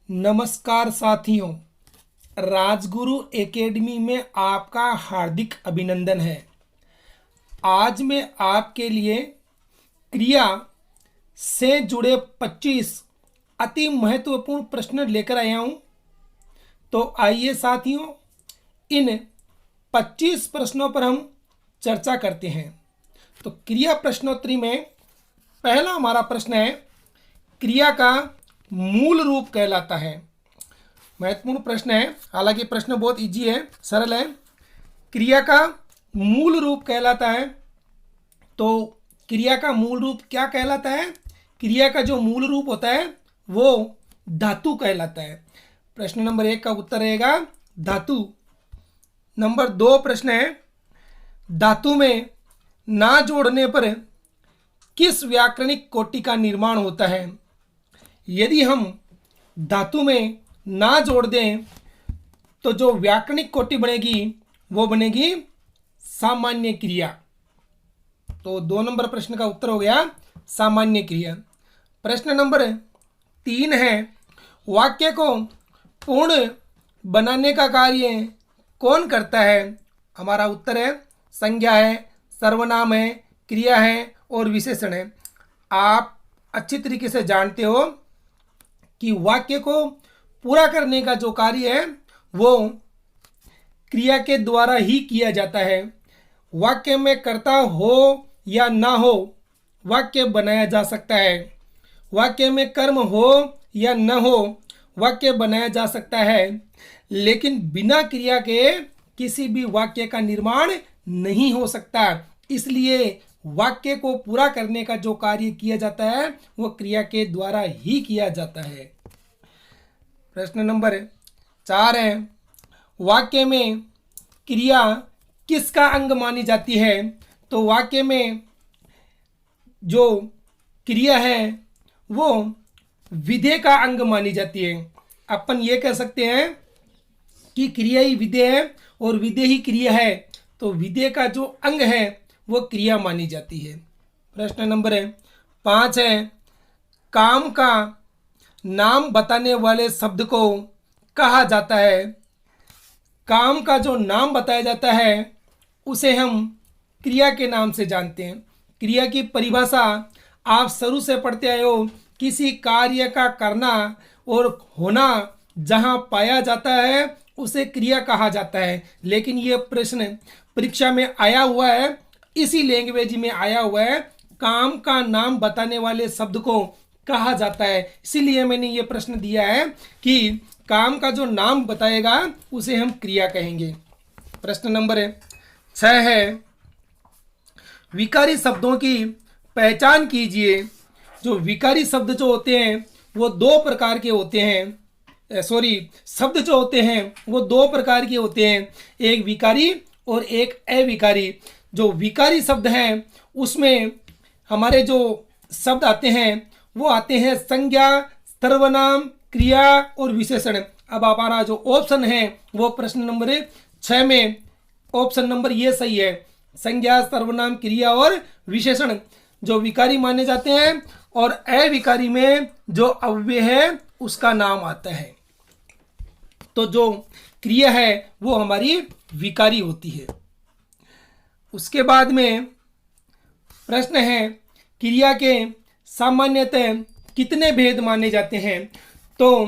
नमस्कार साथियों, राजगुरु एकेडमी में आपका हार्दिक अभिनंदन है। आज मैं आपके लिए क्रिया से जुड़े 25 अति महत्वपूर्ण प्रश्न लेकर आया हूं। तो आइए साथियों, इन 25 प्रश्नों पर हम चर्चा करते हैं। तो क्रिया प्रश्नोत्तरी में पहला हमारा प्रश्न है, क्रिया का मूल रूप कहलाता है। महत्वपूर्ण प्रश्न है, हालांकि प्रश्न बहुत इजी है, सरल है। क्रिया का मूल रूप कहलाता है। तो क्रिया का मूल रूप क्या कहलाता है? क्रिया का जो मूल रूप होता है वो धातु कहलाता है। प्रश्न नंबर 1 का उत्तर रहेगा धातु। नंबर 2 प्रश्न है, धातु में ना जोड़ने पर किस व्याकरणिक कोटि का निर्माण होता है? यदि हम धातु में ना जोड़ दें तो जो व्याकरणिक कोटि बनेगी वो बनेगी सामान्य क्रिया। तो 2 नंबर प्रश्न का उत्तर हो गया सामान्य क्रिया। प्रश्न नंबर 3 है, वाक्य को पूर्ण बनाने का कार्य कौन करता है? हमारा उत्तर है संज्ञा है, सर्वनाम है, क्रिया है और विशेषण है। आप अच्छी तरीके से जानते हो कि वाक्य को पूरा करने का जो कार्य है वो क्रिया के द्वारा ही किया जाता है। वाक्य में कर्ता हो या ना हो वाक्य बनाया जा सकता है। वाक्य में कर्म हो या न हो वाक्य बनाया जा सकता है, लेकिन बिना क्रिया के किसी भी वाक्य का निर्माण नहीं हो सकता। इसलिए वाक्य को पूरा करने का जो कार्य किया जाता है वो क्रिया के द्वारा ही किया जाता है। प्रश्न नंबर 4 है, वाक्य में क्रिया किसका अंग मानी जाती है? तो वाक्य में जो क्रिया है वो विधेय का अंग मानी जाती है। अपन ये कह सकते हैं कि क्रिया ही विधेय है और विधेय ही क्रिया है, तो विधेय का जो अंग है वो क्रिया मानी जाती है। प्रश्न नंबर 5 है, काम का नाम बताने वाले शब्द को कहा जाता है? काम का जो नाम बताया जाता है उसे हम क्रिया के नाम से जानते हैं। क्रिया की परिभाषा आप शुरू से पढ़ते आए हो, किसी कार्य का करना और होना जहां पाया जाता है उसे क्रिया कहा जाता है। लेकिन ये प्रश्न परीक्षा में आया हुआ है, इसी लैंग्वेज में आया हुआ है, काम का नाम बताने वाले शब्द को कहा जाता है। इसीलिए मैंने ये प्रश्न दिया है कि काम का जो नाम बताएगा उसे हम क्रिया कहेंगे। प्रश्न नंबर 6 है, विकारी शब्दों की पहचान कीजिए। जो विकारी शब्द जो होते हैं वो 2 प्रकार के होते हैं। शब्द जो होते हैं वो 2 प्रकार के होते हैं, एक विकारी और एक अविकारी। जो विकारी शब्द हैं उसमें हमारे जो शब्द आते हैं वो आते हैं संज्ञा, सर्वनाम, क्रिया और विशेषण। अब हमारा जो ऑप्शन है वो प्रश्न नंबर 6 में ऑप्शन नंबर ये सही है, संज्ञा, सर्वनाम, क्रिया और विशेषण जो विकारी माने जाते हैं, और अविकारी में जो अव्यय है उसका नाम आता है। तो जो क्रिया है वो हमारी विकारी होती है। उसके बाद में प्रश्न है, क्रिया के सामान्यतः कितने भेद माने जाते हैं? तो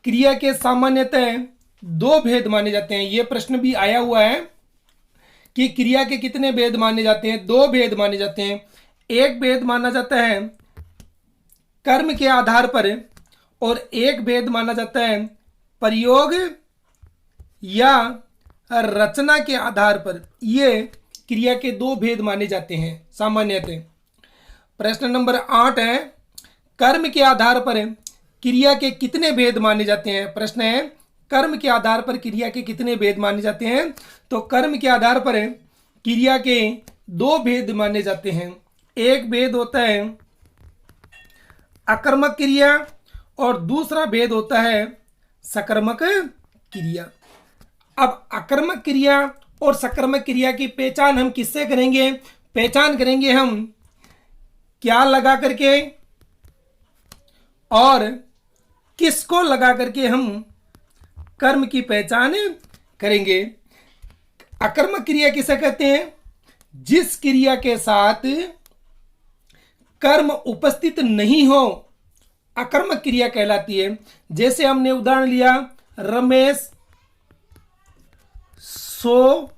क्रिया के सामान्यतः 2 भेद माने जाते हैं। ये प्रश्न भी आया हुआ है कि क्रिया के कितने भेद माने जाते हैं? 2 भेद माने जाते हैं। एक भेद माना जाता है कर्म के आधार पर और एक भेद माना जाता है प्रयोग या रचना के आधार पर। ये क्रिया के 2 भेद माने जाते हैं सामान्यतः। प्रश्न नंबर 8 है, कर्म के आधार पर क्रिया के कितने भेद माने जाते हैं? प्रश्न है, कर्म के आधार पर क्रिया के कितने भेद माने जाते हैं? तो कर्म के आधार पर क्रिया के 2 भेद माने जाते हैं। एक भेद होता है अकर्मक क्रिया और दूसरा भेद होता है सकर्मक क्रिया। अब अकर्मक क्रिया और सकर्मक क्रिया की पहचान हम किससे करेंगे? पहचान करेंगे हम क्या लगा करके और किसको लगा करके हम कर्म की पहचान करेंगे? अकर्मक क्रिया किसे कहते हैं? जिस क्रिया के साथ कर्म उपस्थित नहीं हो अकर्मक क्रिया कहलाती है। जैसे हमने उदाहरण लिया, रमेश सो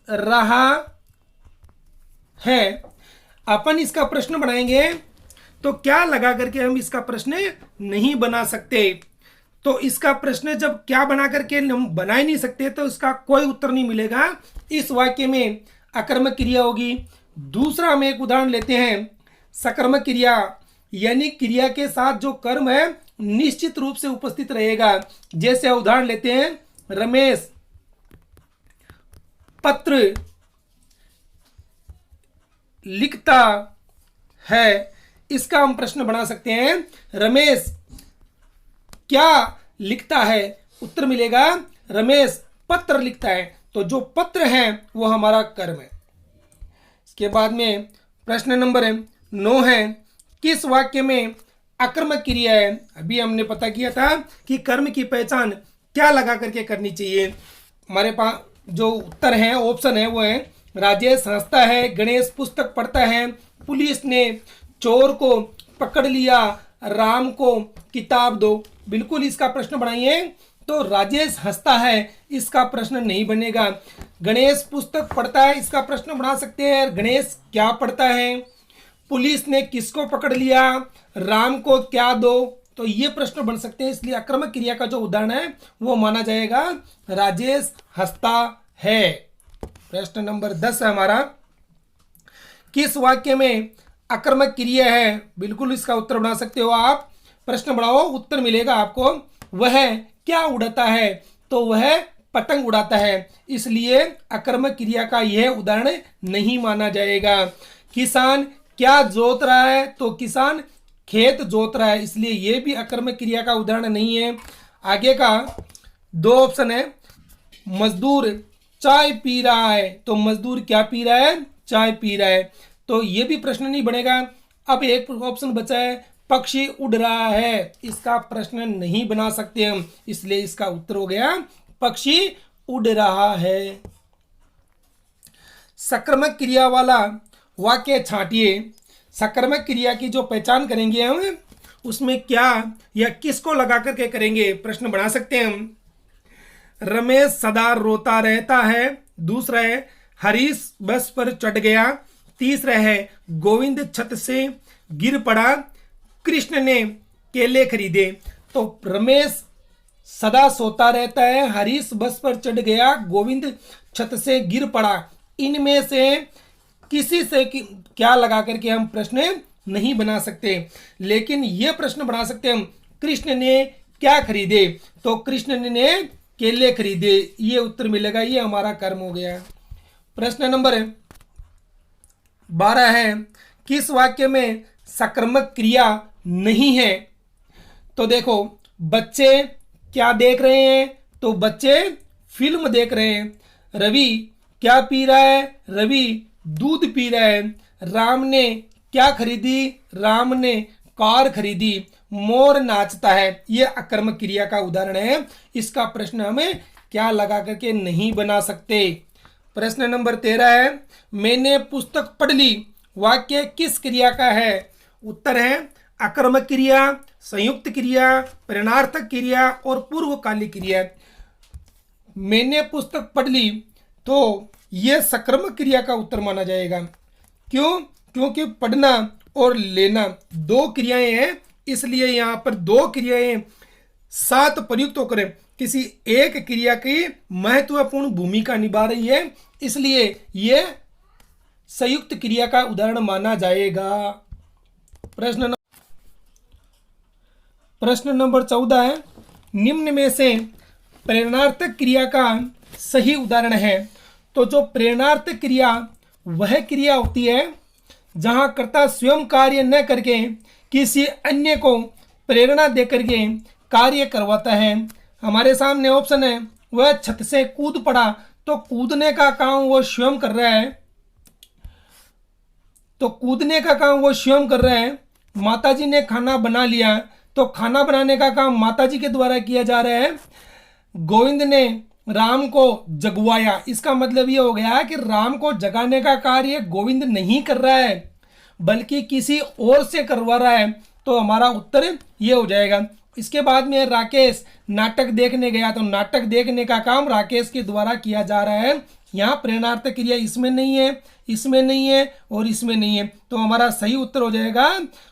रहा है। अपन इसका प्रश्न बनाएंगे तो क्या लगा करके हम इसका प्रश्न नहीं बना सकते। तो इसका प्रश्न जब क्या बना करके हम बना ही नहीं सकते तो इसका कोई उत्तर नहीं मिलेगा। इस वाक्य में अकर्मक क्रिया होगी। दूसरा हम एक उदाहरण लेते हैं, सकर्मक क्रिया, यानी क्रिया के साथ जो कर्म है निश्चित रूप से उपस्थित रहेगा। जैसे उदाहरण लेते हैं, रमेश पत्र लिखता है। इसका हम प्रश्न बना सकते हैं, रमेश क्या लिखता है? उत्तर मिलेगा रमेश पत्र लिखता है। तो जो पत्र है वो हमारा कर्म है। इसके बाद में प्रश्न नंबर 9 है, किस वाक्य में अकर्मक क्रिया है? अभी हमने पता किया था कि कर्म की पहचान क्या लगा करके करनी चाहिए। हमारे पास जो उत्तर है, ऑप्शन है, वो है राजेश हंसता है, गणेश पुस्तक पढ़ता है, पुलिस ने चोर को पकड़ लिया, राम को किताब दो। बिल्कुल इसका प्रश्न बनाइए। तो राजेश हंसता है, इसका प्रश्न नहीं बनेगा। गणेश पुस्तक पढ़ता है, इसका प्रश्न बना सकते हैं, गणेश क्या पढ़ता है? पुलिस ने किसको पकड़ लिया, राम को क्या दो? तो ये प्रश्न बन सकते हैं। इसलिए अकर्मक क्रिया का जो उदाहरण है वो माना जाएगा राजेश हंसता है। प्रश्न नंबर 10 है हमारा, किस वाक्य में अकर्मक क्रिया है? बिल्कुल इसका उत्तर बना सकते हो आप। प्रश्न बढ़ाओ, उत्तर मिलेगा आपको। वह क्या उड़ाता है? तो वह पतंग उड़ाता है। इसलिए अकर्मक क्रिया का यह उदाहरण नहीं माना जाएगा। किसान क्या जोत रहा है? तो किसान खेत जोत रहा है। इसलिए यह भी अकर्मक क्रिया का उदाहरण नहीं है। आगे का 2 ऑप्शन है, मजदूर चाय पी रहा है। तो मजदूर क्या पी रहा है? चाय पी रहा है। तो ये भी प्रश्न नहीं बनेगा। अब एक ऑप्शन बचा है, पक्षी उड़ रहा है। इसका प्रश्न नहीं बना सकते हम, इसलिए इसका उत्तर हो गया पक्षी उड़ रहा है। सकर्मक क्रिया वाला वाक्य छांटिए। सकर्मक क्रिया की जो पहचान करेंगे हम, उसमें क्या या किसको लगा करके करेंगे? प्रश्न बना सकते हैं हम। रमेश सदा रोता रहता है। दूसरा है हरीश बस पर चढ़ गया। तीसरा है गोविंद छत से गिर पड़ा, कृष्ण ने केले खरीदे। तो रमेश सदा सोता रहता है, हरीश बस पर चढ़ गया, गोविंद छत से गिर पड़ा। इनमें से किसी से क्या लगा करके हम प्रश्न नहीं बना सकते, लेकिन यह प्रश्न बना सकते हम, कृष्ण ने क्या खरीदे? तो कृष्ण ने केले खरीदे। ये उत्तर मिलेगा, ये हमारा कर्म हो गया। प्रश्न नंबर 12 है, किस वाक्य में सकर्मक क्रिया नहीं है? तो देखो, बच्चे क्या देख रहे हैं? तो बच्चे फिल्म देख रहे हैं। रवि क्या पी रहा है? रवि दूध पी रहा है। राम ने क्या खरीदी? राम ने कार खरीदी। मोर नाचता है। यह अकर्मक क्रिया का उदाहरण है। इसका प्रश्न हमें क्या लगा करके नहीं बना सकते। प्रश्न नंबर 13 है, मैंने पुस्तक पढ़ ली। वाक्य किस क्रिया का है? उत्तर है अकर्मक क्रिया, संयुक्त क्रिया, प्रेरणार्थक क्रिया और पूर्वकालिक क्रिया। मैंने पुस्तक पढ़ ली तो यह सकर्मक क्रिया का उत्तर माना जाएगा। क्यों? क्योंकि पढ़ना और लेना 2 क्रियाएं हैं, इसलिए यहां पर 2 क्रियाएं साथ प्रयुक्त होकर किसी एक क्रिया की महत्वपूर्ण भूमिका निभा रही है, इसलिए यह संयुक्त क्रिया का उदाहरण माना जाएगा। प्रश्न नंबर 14 है, निम्न में से प्रेरणार्थक क्रिया का सही उदाहरण है। तो जो प्रेरणार्थक क्रिया वह क्रिया होती है जहां कर्ता स्वयं कार्य न करके किसी अन्य को प्रेरणा देकर के कार्य करवाता है। हमारे सामने ऑप्शन है, वह छत से कूद पड़ा। तो कूदने का काम वो स्वयं कर रहा है। तो कूदने का काम वो स्वयं कर रहा है। माताजी ने खाना बना लिया। तो खाना बनाने का काम माताजी के द्वारा किया जा रहा है। गोविंद ने राम को जगवाया, इसका मतलब ये हो गया कि राम को जगाने का कार्य गोविंद नहीं कर रहा है बल्कि किसी और से करवा रहा है। तो हमारा उत्तर ये हो जाएगा। इसके बाद में राकेश नाटक देखने गया, तो नाटक देखने का काम राकेश के द्वारा किया जा रहा है। यहाँ प्रेरणार्थक क्रिया इसमें नहीं है, इसमें नहीं है और इसमें नहीं है, तो हमारा सही उत्तर हो जाएगा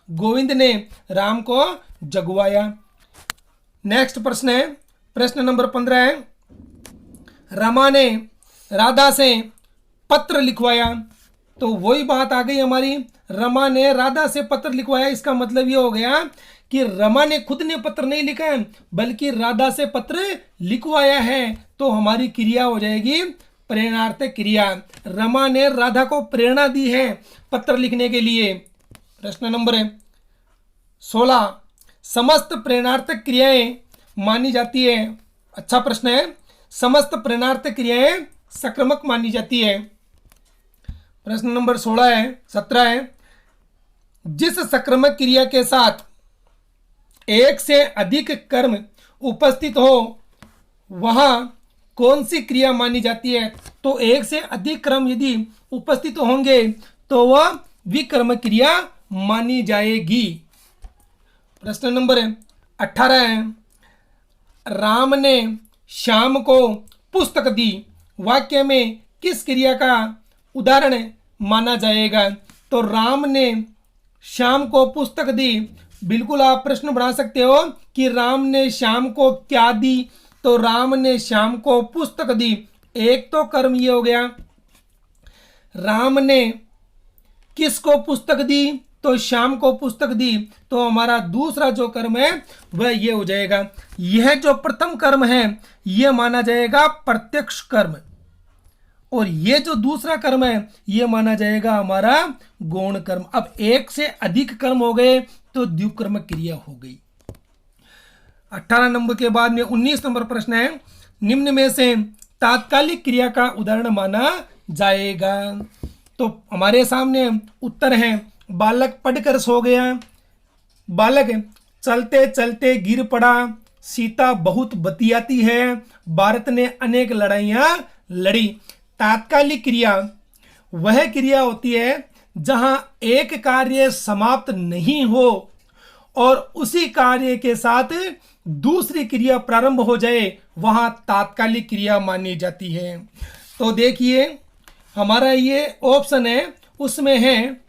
गोविंद ने राम को जगवाया। नेक्स्ट प्रश्न है, प्रश्न नंबर 15 है, रमा ने राधा से पत्र लिखवाया। तो वही बात आ गई हमारी, रमा ने राधा से पत्र लिखवाया। इसका मतलब ये हो गया कि रमा ने खुद ने पत्र नहीं लिखा है बल्कि राधा से पत्र लिखवाया है। तो हमारी क्रिया हो जाएगी प्रेरणार्थक क्रिया। रमा ने राधा को प्रेरणा दी है पत्र लिखने के लिए। प्रश्न नंबर 16, समस्त प्रेरणार्थक क्रियाएं मानी जाती है। अच्छा प्रश्न है, समस्त प्रेरणार्थक क्रियाएं सक्रमक मानी जाती है। प्रश्न नंबर 17 है, जिस सक्रमक क्रिया के साथ एक से अधिक कर्म उपस्थित हो वहां कौन सी क्रिया मानी जाती है। तो एक से अधिक कर्म यदि उपस्थित होंगे तो वह विकर्म क्रिया मानी जाएगी। प्रश्न नंबर 18 है, राम ने श्याम को पुस्तक दी, वाक्य में किस क्रिया का उदाहरण माना जाएगा। तो राम ने श्याम को पुस्तक दी, बिल्कुल आप प्रश्न बना सकते हो कि राम ने श्याम को क्या दी। तो राम ने श्याम को पुस्तक दी, एक तो कर्म ये हो गया। राम ने किसको पुस्तक दी, तो श्याम को पुस्तक दी। तो हमारा दूसरा जो कर्म है वह ये हो जाएगा। यह जो प्रथम कर्म है यह माना जाएगा प्रत्यक्ष कर्म, और ये जो दूसरा कर्म है ये माना जाएगा हमारा गौण कर्म। अब एक से अधिक कर्म हो गए तो द्विकर्म क्रिया हो गई। 18 नंबर के बाद में 19 नंबर प्रश्न है, निम्न में से तात्कालिक क्रिया का उदाहरण माना जाएगा। तो हमारे सामने उत्तर है, बालक पढ़कर सो गया, बालक चलते चलते गिर पड़ा, सीता बहुत बतियाती है, भारत ने अनेक लड़ाइयां लड़ी। तात्कालिक क्रिया वह क्रिया होती है जहां एक कार्य समाप्त नहीं हो और उसी कार्य के साथ दूसरी क्रिया प्रारंभ हो जाए, वहां तात्कालिक क्रिया मानी जाती है। तो देखिए हमारा ये ऑप्शन है, उसमें है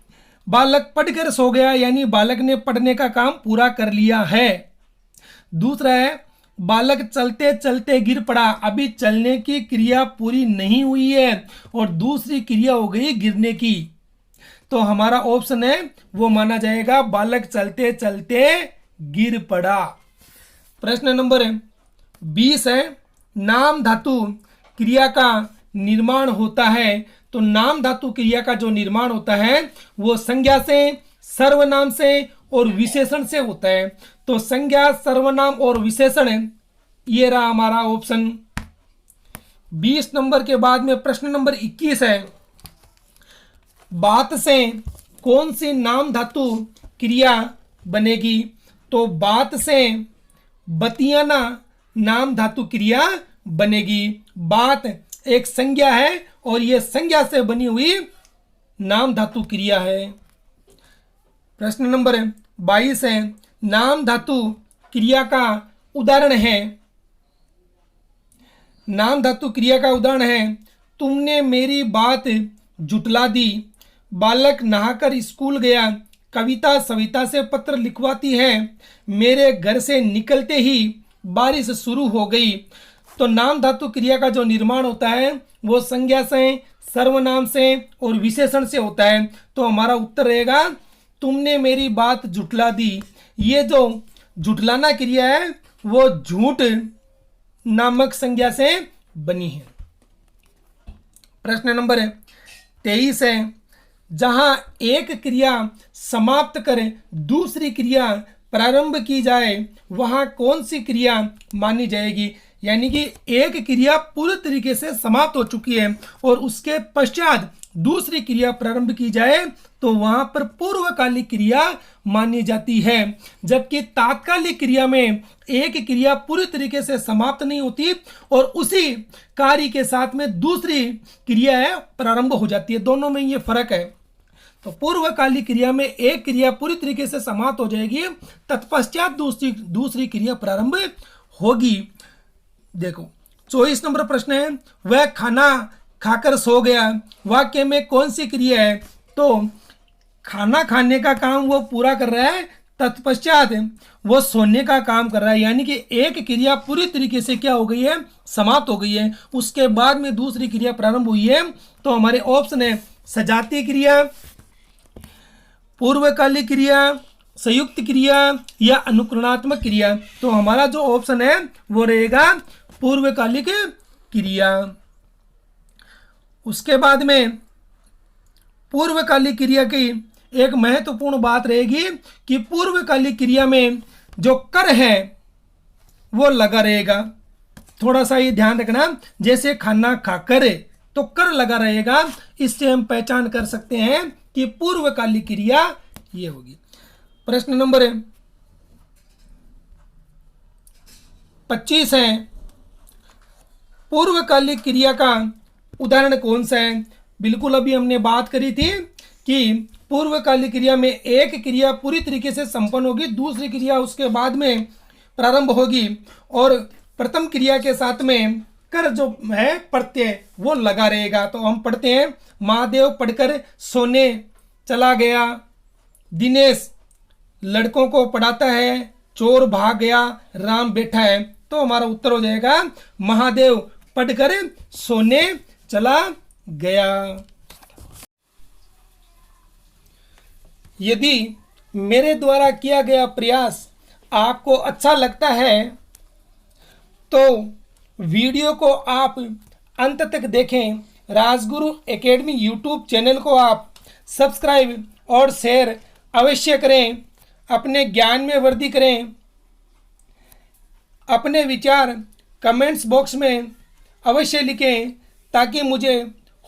बालक पढ़कर सो गया, यानी बालक ने पढ़ने का काम पूरा कर लिया है। दूसरा है बालक चलते चलते गिर पड़ा, अभी चलने की क्रिया पूरी नहीं हुई है और दूसरी क्रिया हो गई गिरने की। तो हमारा ऑप्शन है वो माना जाएगा बालक चलते चलते गिर पड़ा। प्रश्न नंबर 20 है, नाम धातु क्रिया का निर्माण होता है। तो नाम धातु क्रिया का जो निर्माण होता है वो संज्ञा से, सर्वनाम से और विशेषण से होता है। तो संज्ञा, सर्वनाम और विशेषण, ये रहा हमारा ऑप्शन। 20 नंबर के बाद में प्रश्न नंबर 21 है, बात से कौन सी नाम धातु क्रिया बनेगी। तो बात से बतियाना नाम धातु क्रिया बनेगी। बात एक संज्ञा है और यह संज्ञा से बनी हुई नाम धातु क्रिया है। प्रश्न नंबर 22 है, नाम धातु क्रिया का उदाहरण है। नाम धातु क्रिया का उदाहरण है, तुमने मेरी बात जुटला दी, बालक नहाकर स्कूल गया, कविता सविता से पत्र लिखवाती है, मेरे घर से निकलते ही बारिश शुरू हो गई। तो नाम धातु क्रिया का जो निर्माण होता है वो संज्ञा से, सर्वनाम से और विशेषण से होता है। तो हमारा उत्तर रहेगा तुमने मेरी बात जुटला दी। ये जो जुटलाना क्रिया है वो झूठ नामक संज्ञा से बनी है। प्रश्न नंबर 23 है, जहां एक क्रिया समाप्त कर दूसरी क्रिया प्रारंभ की जाए वहां कौन सी क्रिया मानी जाएगी। यानी कि एक क्रिया पूरी तरीके से समाप्त हो चुकी है और उसके पश्चात दूसरी क्रिया प्रारंभ की जाए तो वहां पर पूर्वकालिक क्रिया मानी जाती है। जबकि तात्कालिक क्रिया में एक क्रिया पूरी तरीके से समाप्त नहीं होती और उसी कार्य के साथ में दूसरी क्रिया है प्रारंभ हो जाती है। दोनों में ये फर्क है। तो पूर्वकालिक क्रिया में एक क्रिया पूरी तरीके से समाप्त हो जाएगी, तत्पश्चात दूसरी क्रिया प्रारंभ होगी। देखो 24 नंबर प्रश्न है, वह खाना खाकर सो गया। वाक्य में कौन सी क्रिया है? तो खाना खाने का काम वो पूरा कर रहा है, तत्पश्चात वो सोने का काम कर रहा है। यानी कि एक क्रिया पूरी तरीके से क्या हो गई है? समाप्त हो गई है। उसके बाद में दूसरी क्रिया प्रारंभ हुई है। तो हमारे ऑप्शन है सजातीय क्रिया, पूर्वकालिक क्रिया, संयुक्त क्रिया या अनुकरणात्मक क्रिया। तो हमारा जो ऑप्शन है वो रहेगा पूर्वकालिक क्रिया। उसके बाद में पूर्वकालिक क्रिया की एक महत्वपूर्ण बात रहेगी कि पूर्वकालिक क्रिया में जो कर है वो लगा रहेगा। थोड़ा सा ये ध्यान रखना, जैसे खाना खाकर तो कर लगा रहेगा। इससे हम पहचान कर सकते हैं कि पूर्वकालिक क्रिया ये होगी। प्रश्न नंबर 25 है, पूर्वकालिक क्रिया का उदाहरण कौन सा है? बिल्कुल अभी हमने बात करी थी कि पूर्वकालिक क्रिया में एक क्रिया पूरी तरीके से संपन्न होगी, दूसरी क्रिया उसके बाद में प्रारंभ होगी और प्रथम क्रिया के साथ में कर जो है प्रत्यय वो लगा रहेगा। तो हम पढ़ते हैं, महादेव पढ़कर सोने चला गया, दिनेश लड़कों को पढ़ाता है, चोर भाग गया, राम बैठा है। तो हमारा उत्तर हो जाएगा महादेव पढ़कर सोने चला गया। यदि मेरे द्वारा किया गया प्रयास आपको अच्छा लगता है तो वीडियो को आप अंत तक देखें। राजगुरु एकेडमी यूट्यूब चैनल को आप सब्सक्राइब और शेयर अवश्य करें। अपने ज्ञान में वृद्धि करें। अपने विचार कमेंट्स बॉक्स में अवश्य लिखें ताकि मुझे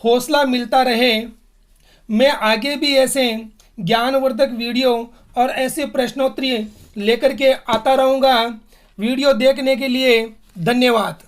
हौसला मिलता रहे। मैं आगे भी ऐसे ज्ञानवर्धक वीडियो और ऐसे प्रश्नोत्तरी लेकर के आता रहूँगा। वीडियो देखने के लिए धन्यवाद।